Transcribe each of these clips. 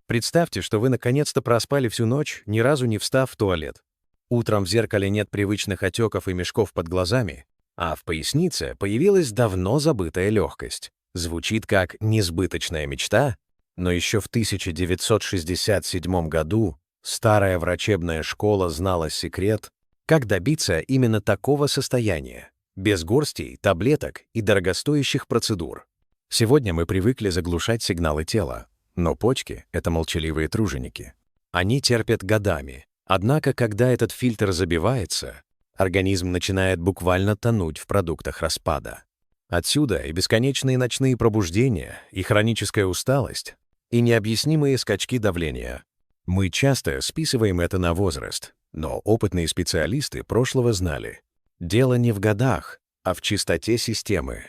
Представьте, что вы наконец-то проспали всю ночь, ни разу не встав в туалет. Утром в зеркале нет привычных отеков и мешков под глазами, а в пояснице появилась давно забытая легкость. Звучит как несбыточная мечта, но еще в 1967 году старая врачебная школа знала секрет, как добиться именно такого состояния, без горстей, таблеток и дорогостоящих процедур. Сегодня мы привыкли заглушать сигналы тела, но почки — это молчаливые труженики. Они терпят годами. Однако, когда этот фильтр забивается, организм начинает буквально тонуть в продуктах распада. Отсюда и бесконечные ночные пробуждения, и хроническая усталость, и необъяснимые скачки давления. Мы часто списываем это на возраст, но опытные специалисты прошлого знали. Дело не в годах, а в чистоте системы.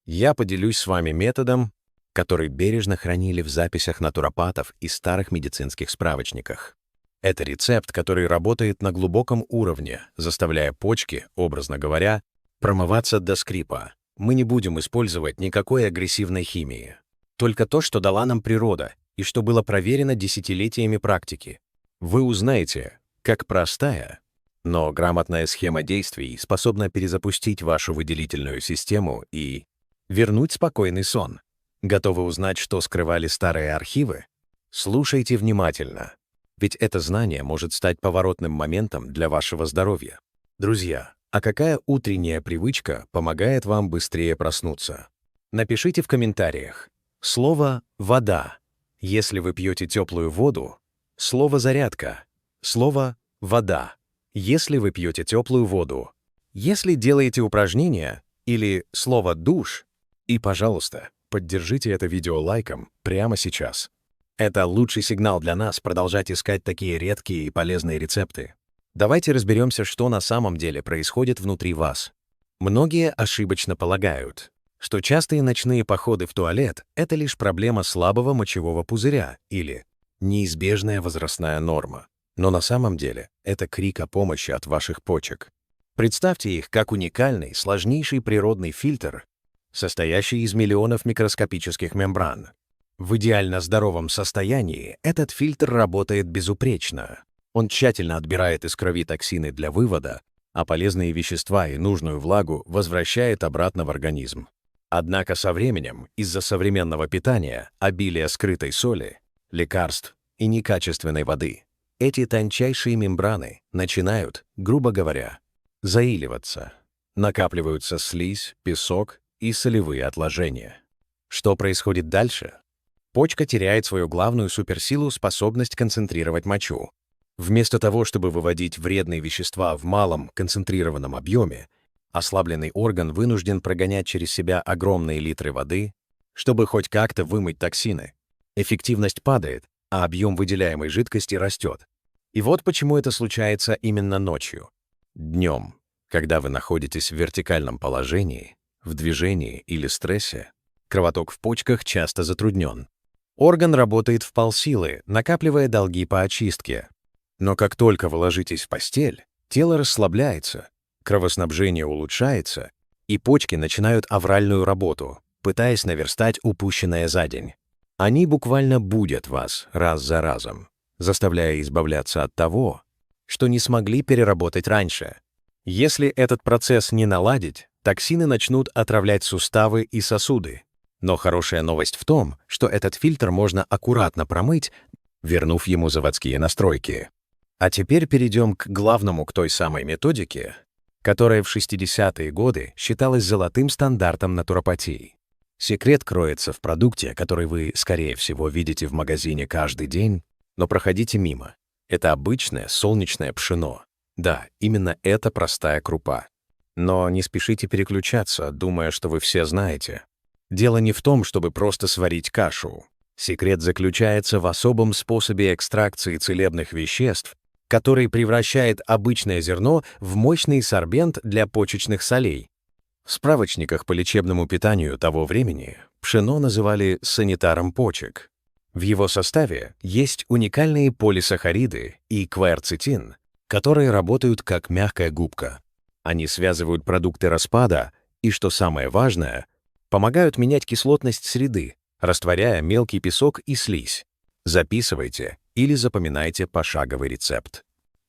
Я поделюсь с вами методом, который бережно хранили в записях натуропатов и старых медицинских справочниках. Это рецепт, который работает на глубоком уровне, заставляя почки, образно говоря, промываться до скрипа. Мы не будем использовать никакой агрессивной химии. Только то, что дала нам природа и что было проверено десятилетиями практики. Вы узнаете, как простая, но грамотная схема действий способна перезапустить вашу выделительную систему и вернуть спокойный сон. Готовы узнать, что скрывали старые архивы? Слушайте внимательно. Ведь это знание может стать поворотным моментом для вашего здоровья. Друзья, а какая утренняя привычка помогает вам быстрее проснуться? Напишите в комментариях. Слово «вода». Если вы пьете теплую воду, слово «зарядка». Слово «вода». Если вы пьете теплую воду. Если делаете упражнения или слово «душ». И, пожалуйста, поддержите это видео лайком прямо сейчас. Это лучший сигнал для нас продолжать искать такие редкие и полезные рецепты. Давайте разберемся, что на самом деле происходит внутри вас. Многие ошибочно полагают, что частые ночные походы в туалет — это лишь проблема слабого мочевого пузыря или неизбежная возрастная норма. Но на самом деле это крик о помощи от ваших почек. Представьте их как уникальный, сложнейший природный фильтр, состоящий из миллионов микроскопических мембран. В идеально здоровом состоянии этот фильтр работает безупречно. Он тщательно отбирает из крови токсины для вывода, а полезные вещества и нужную влагу возвращает обратно в организм. Однако со временем, из-за современного питания, обилия скрытой соли, лекарств и некачественной воды, эти тончайшие мембраны начинают, грубо говоря, заиливаться. Накапливаются слизь, песок и солевые отложения. Что происходит дальше? Почка теряет свою главную суперсилу — способность концентрировать мочу. Вместо того, чтобы выводить вредные вещества в малом концентрированном объеме, ослабленный орган вынужден прогонять через себя огромные литры воды, чтобы хоть как-то вымыть токсины. Эффективность падает, а объем выделяемой жидкости растет. И вот почему это случается именно ночью. Днем, когда вы находитесь в вертикальном положении, в движении или стрессе, кровоток в почках часто затруднен. Орган работает вполсилы, накапливая долги по очистке. Но как только вы ложитесь в постель, тело расслабляется, кровоснабжение улучшается, и почки начинают авральную работу, пытаясь наверстать упущенное за день. Они буквально будят вас раз за разом, заставляя избавляться от того, что не смогли переработать раньше. Если этот процесс не наладить, токсины начнут отравлять суставы и сосуды. Но хорошая новость в том, что этот фильтр можно аккуратно промыть, вернув ему заводские настройки. А теперь перейдем к главному, к той самой методике, которая в 60-е годы считалась золотым стандартом натуропатии. Секрет кроется в продукте, который вы, скорее всего, видите в магазине каждый день, но проходите мимо. Это обычное солнечное пшено. Да, именно это простая крупа. Но не спешите переключаться, думая, что вы все знаете. Дело не в том, чтобы просто сварить кашу. Секрет заключается в особом способе экстракции целебных веществ, который превращает обычное зерно в мощный сорбент для почечных солей. В справочниках по лечебному питанию того времени пшено называли санитаром почек. В его составе есть уникальные полисахариды и кверцетин, которые работают как мягкая губка. Они связывают продукты распада и, что самое важное, помогают менять кислотность среды, растворяя мелкий песок и слизь. Записывайте или запоминайте пошаговый рецепт.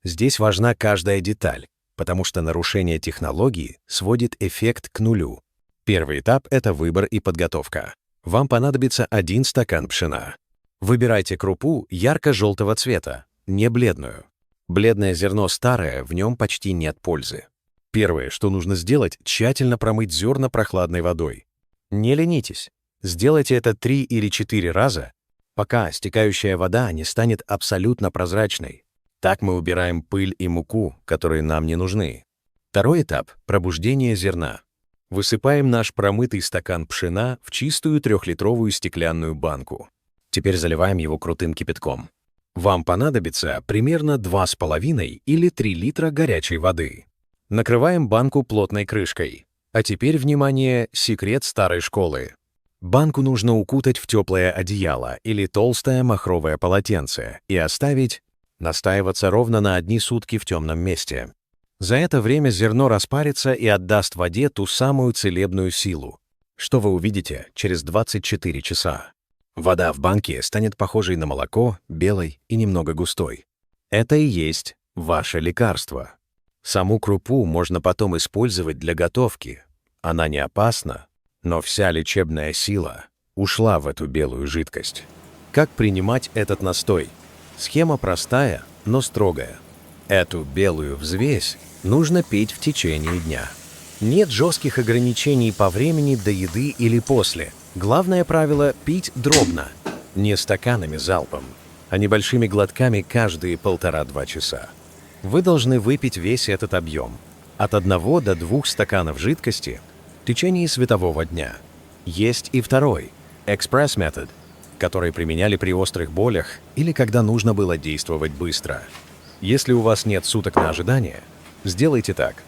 Здесь важна каждая деталь, потому что нарушение технологии сводит эффект к нулю. Первый этап — это выбор и подготовка. Вам понадобится 1 стакан пшена. Выбирайте крупу ярко-желтого цвета, не бледную. Бледное зерно старое, в нем почти нет пользы. Первое, что нужно сделать, тщательно промыть зерна прохладной водой. Не ленитесь. Сделайте это 3 или 4 раза, пока стекающая вода не станет абсолютно прозрачной. Так мы убираем пыль и муку, которые нам не нужны. Второй этап — пробуждение зерна. Высыпаем наш промытый стакан пшена в чистую 3-литровую стеклянную банку. Теперь заливаем его крутым кипятком. Вам понадобится примерно 2,5 или 3 литра горячей воды. Накрываем банку плотной крышкой. А теперь, внимание, секрет старой школы. Банку нужно укутать в теплое одеяло или толстое махровое полотенце и оставить настаиваться ровно на 1 сутки в темном месте. За это время зерно распарится и отдаст воде ту самую целебную силу, что вы увидите через 24 часа. Вода в банке станет похожей на молоко, белой и немного густой. Это и есть ваше лекарство. Саму крупу можно потом использовать для готовки. Она не опасна, но вся лечебная сила ушла в эту белую жидкость. Как принимать этот настой? Схема простая, но строгая. Эту белую взвесь нужно пить в течение дня. Нет жестких ограничений по времени до еды или после. Главное правило — пить дробно, не стаканами залпом, а небольшими глотками каждые 1,5-2 часа. Вы должны выпить весь этот объем, от 1 до 2 стаканов жидкости в течение светового дня. Есть и второй, экспресс метод, который применяли при острых болях или когда нужно было действовать быстро. Если у вас нет суток на ожидание, сделайте так.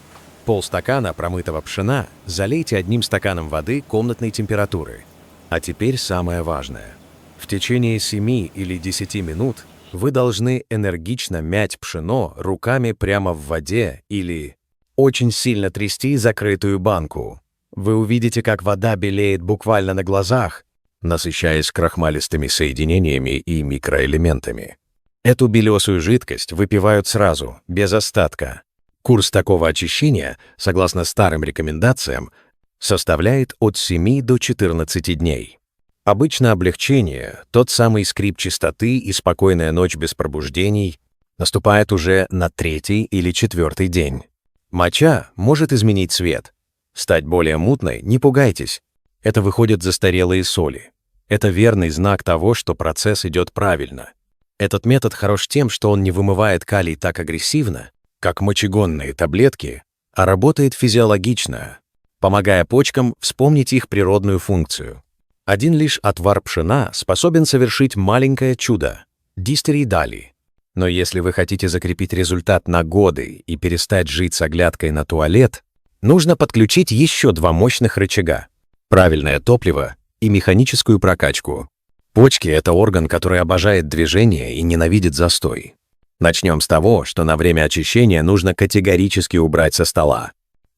Полстакана промытого пшена залейте 1 стаканом воды комнатной температуры. А теперь самое важное. В течение 7 или 10 минут вы должны энергично мять пшено руками прямо в воде или очень сильно трясти закрытую банку. Вы увидите, как вода белеет буквально на глазах, насыщаясь крахмалистыми соединениями и микроэлементами. Эту белесую жидкость выпивают сразу, без остатка. Курс такого очищения, согласно старым рекомендациям, составляет от 7 до 14 дней. Обычно облегчение, тот самый скрип чистоты и спокойная ночь без пробуждений, наступает уже на 3-й или 4-й день. Моча может изменить цвет. Стать более мутной, не пугайтесь. Это выходят застарелые соли. Это верный знак того, что процесс идет правильно. Этот метод хорош тем, что он не вымывает калий так агрессивно, как мочегонные таблетки, а работает физиологично, помогая почкам вспомнить их природную функцию. Один лишь отвар пшена способен совершить маленькое чудо – дистеридали. Но если вы хотите закрепить результат на годы и перестать жить с оглядкой на туалет, нужно подключить еще 2 мощных рычага – правильное топливо и механическую прокачку. Почки – это орган, который обожает движение и ненавидит застой. Начнем с того, что на время очищения нужно категорически убрать со стола.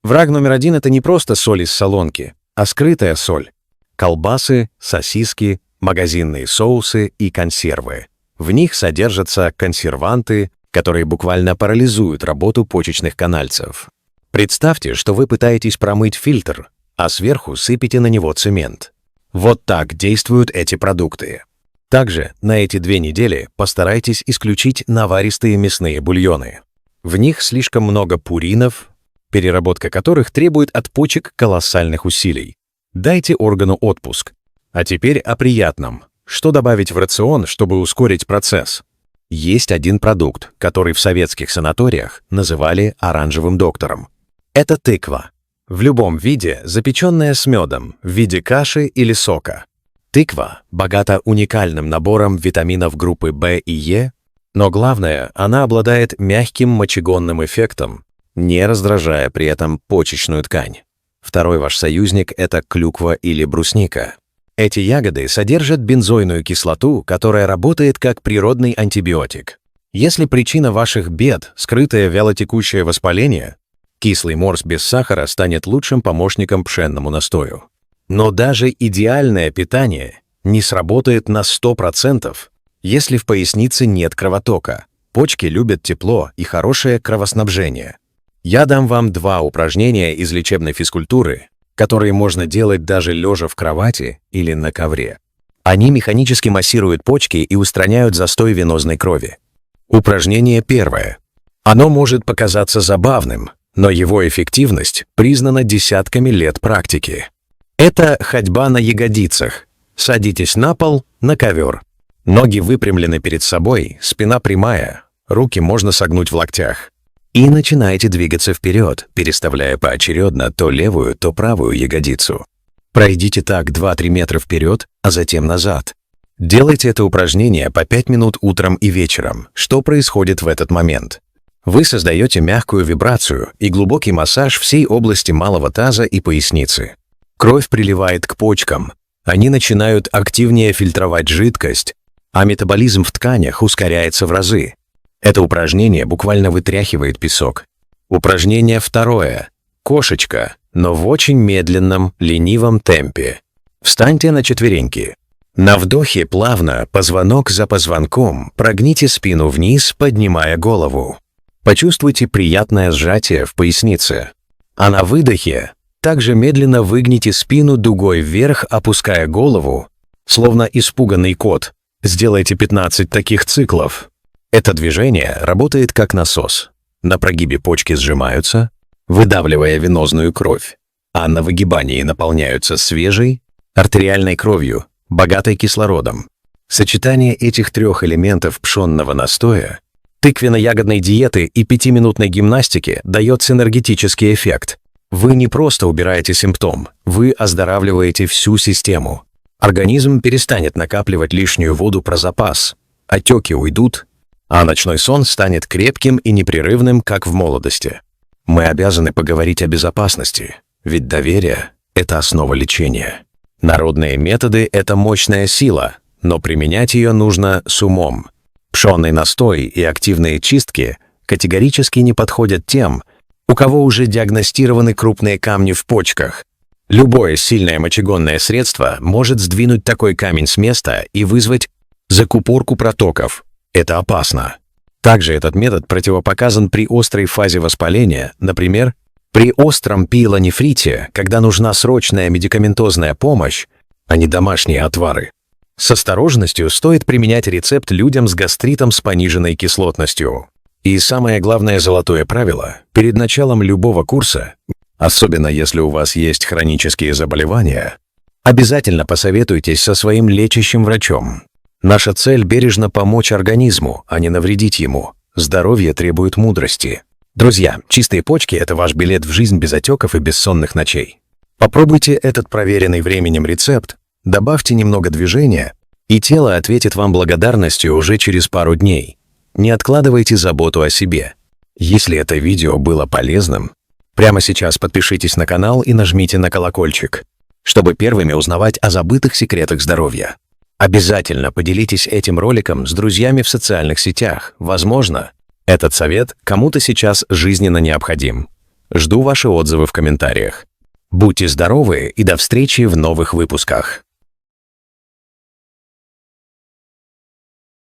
Враг номер 1 – это не просто соль из солонки, а скрытая соль. Колбасы, сосиски, магазинные соусы и консервы. В них содержатся консерванты, которые буквально парализуют работу почечных канальцев. Представьте, что вы пытаетесь промыть фильтр, а сверху сыпете на него цемент. Вот так действуют эти продукты. Также на эти 2 недели постарайтесь исключить наваристые мясные бульоны. В них слишком много пуринов, переработка которых требует от почек колоссальных усилий. Дайте органу отпуск. А теперь о приятном. Что добавить в рацион, чтобы ускорить процесс? Есть один продукт, который в советских санаториях называли оранжевым доктором. Это тыква. В любом виде, запеченная с медом, в виде каши или сока. Тыква богата уникальным набором витаминов группы В и Е, но главное, она обладает мягким мочегонным эффектом, не раздражая при этом почечную ткань. Второй ваш союзник – это клюква или брусника. Эти ягоды содержат бензойную кислоту, которая работает как природный антибиотик. Если причина ваших бед – скрытое вялотекущее воспаление, кислый морс без сахара станет лучшим помощником пшенному настою. Но даже идеальное питание не сработает на 100%, Если в пояснице нет кровотока, почки любят тепло и хорошее кровоснабжение. Я дам вам 2 упражнения из лечебной физкультуры, которые можно делать даже лежа в кровати или на ковре. Они механически массируют почки и устраняют застой венозной крови. Упражнение первое. Оно может показаться забавным, но его эффективность признана десятками лет практики. Это ходьба на ягодицах. Садитесь на пол, на ковер. Ноги выпрямлены перед собой, спина прямая, руки можно согнуть в локтях. И начинаете двигаться вперед, переставляя поочередно то левую, то правую ягодицу. Пройдите так 2-3 метра вперед, а затем назад. Делайте это упражнение по 5 минут утром и вечером. Что происходит в этот момент? Вы создаете мягкую вибрацию и глубокий массаж всей области малого таза и поясницы. Кровь приливает к почкам. Они начинают активнее фильтровать жидкость, а метаболизм в тканях ускоряется в разы. Это упражнение буквально вытряхивает песок. Упражнение второе. Кошечка, но в очень медленном, ленивом темпе. Встаньте на четвереньки. На вдохе плавно, позвонок за позвонком, прогните спину вниз, поднимая голову. Почувствуйте приятное сжатие в пояснице. А на выдохе также медленно выгните спину дугой вверх, опуская голову, словно испуганный кот. Сделайте 15 таких циклов. Это движение работает как насос. На прогибе почки сжимаются, выдавливая венозную кровь, а на выгибании наполняются свежей, артериальной кровью, богатой кислородом. Сочетание этих 3 элементов пшенного настоя, тыквенно-ягодной диеты и 5-минутной гимнастики дает синергетический эффект. Вы не просто убираете симптом, вы оздоравливаете всю систему. Организм перестанет накапливать лишнюю воду про запас, отеки уйдут, а ночной сон станет крепким и непрерывным, как в молодости. Мы обязаны поговорить о безопасности, ведь доверие – это основа лечения. Народные методы – это мощная сила, но применять ее нужно с умом. Пшенный настой и активные чистки категорически не подходят тем, у кого уже диагностированы крупные камни в почках. Любое сильное мочегонное средство может сдвинуть такой камень с места и вызвать закупорку протоков. Это опасно. Также этот метод противопоказан при острой фазе воспаления, например, при остром пиелонефрите, когда нужна срочная медикаментозная помощь, а не домашние отвары. С осторожностью стоит применять рецепт людям с гастритом с пониженной кислотностью. И самое главное золотое правило – перед началом любого курса, особенно если у вас есть хронические заболевания, обязательно посоветуйтесь со своим лечащим врачом. Наша цель – бережно помочь организму, а не навредить ему. Здоровье требует мудрости. Друзья, чистые почки – это ваш билет в жизнь без отеков и бессонных ночей. Попробуйте этот проверенный временем рецепт, добавьте немного движения, и тело ответит вам благодарностью уже через пару дней. Не откладывайте заботу о себе. Если это видео было полезным, прямо сейчас подпишитесь на канал и нажмите на колокольчик, чтобы первыми узнавать о забытых секретах здоровья. Обязательно поделитесь этим роликом с друзьями в социальных сетях. Возможно, этот совет кому-то сейчас жизненно необходим. Жду ваши отзывы в комментариях. Будьте здоровы и до встречи в новых выпусках.